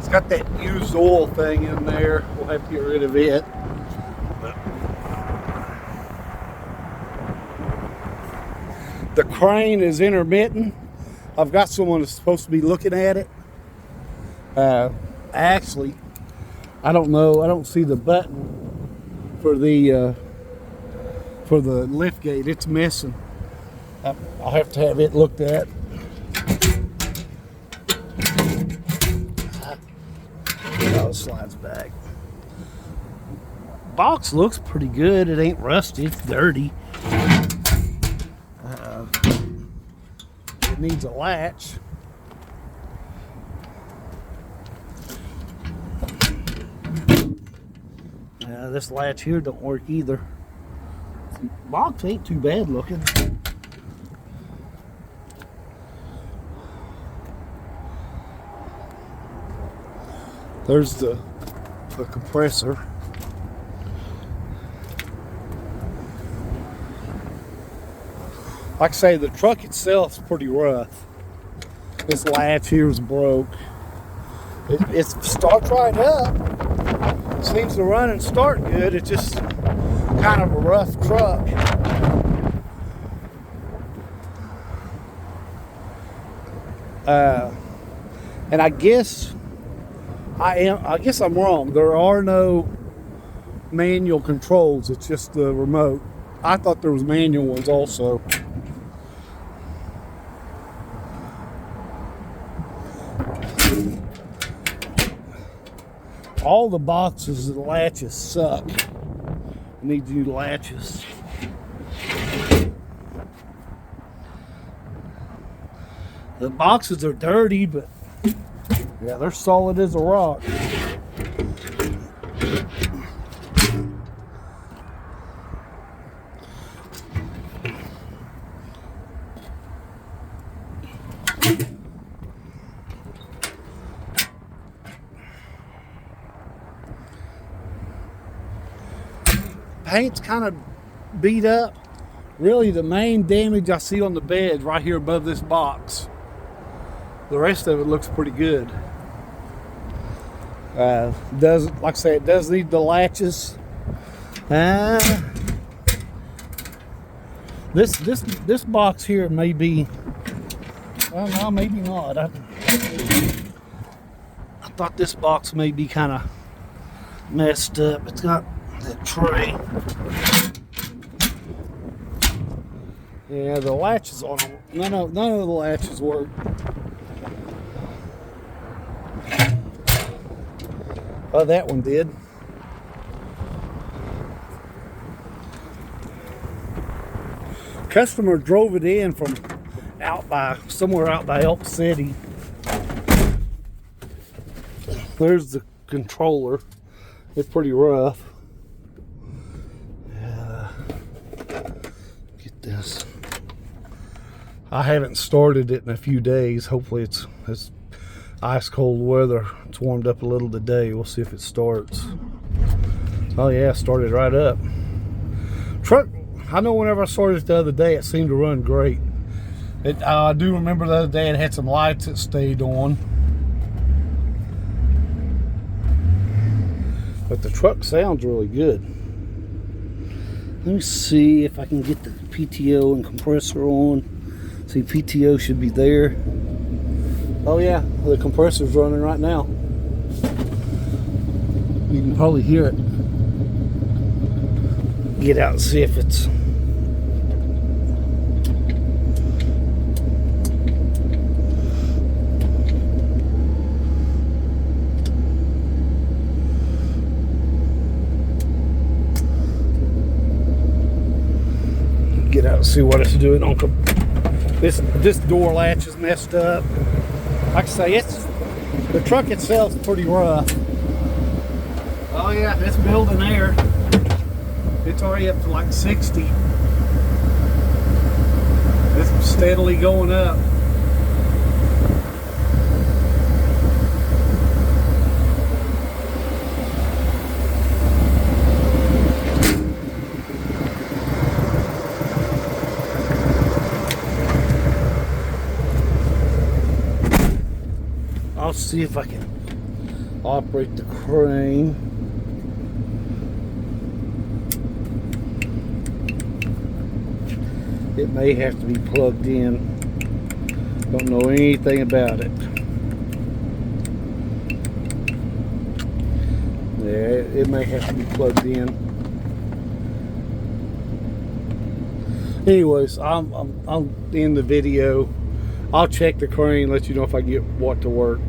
It's got that used oil thing in there. We'll have to get rid of it. But the crane is intermittent. I've got someone that's supposed to be looking at it. Actually, I don't know. I don't see the button for the lift gate. It's missing. I'll have to have it looked at. Oh, it slides back. Box looks pretty good. It ain't rusty. It's dirty. It needs a latch. This latch here don't work either. Box ain't too bad looking. There's the compressor. Like I say, the truck itself is pretty rough. This latch here is broke. It starts right up. Seems to run and start good. It's just kind of a rough truck. And I guess I'm wrong. There are no manual controls. It's just the remote. I thought there was manual ones also. All the boxes and latches suck. Need new latches. The boxes are dirty, but yeah, they're solid as a rock. Paint's kind of beat up. Really, the main damage I see on the bed right here above this box. The rest of it looks pretty good. Does, like I say, it does need the latches. This box here may be, well, no, maybe not. I thought this box may be kind of messed up. It's got that tray. Yeah, the latches on them. None of the latches work. Oh, that one did. Customer drove it in from somewhere out by Elk City. There's the controller. It's pretty rough. Get this. I haven't started it in a few days. Hopefully it's ice cold weather. It's warmed up a little today. We'll see if it starts. Oh yeah, started right up. Truck, I know whenever I started it the other day, it seemed to run great. I do remember the other day it had some lights that stayed on. But the truck sounds really good. Let me see if I can get the PTO and compressor on. See, PTO should be there. Oh yeah, the compressor's running right now. You can probably hear it. Get out and see if it's... Get out and see what it's doing on this door latch is messed up. Like I say, the truck itself is pretty rough. Oh yeah, it's building air. It's already up to like 60. It's steadily going up. I'll see if I can operate the crane. It may have to be plugged in. Don't know anything about it. Yeah, it may have to be plugged in. Anyways, I'll end the video. I'll check the crane, let you know if I get what to work.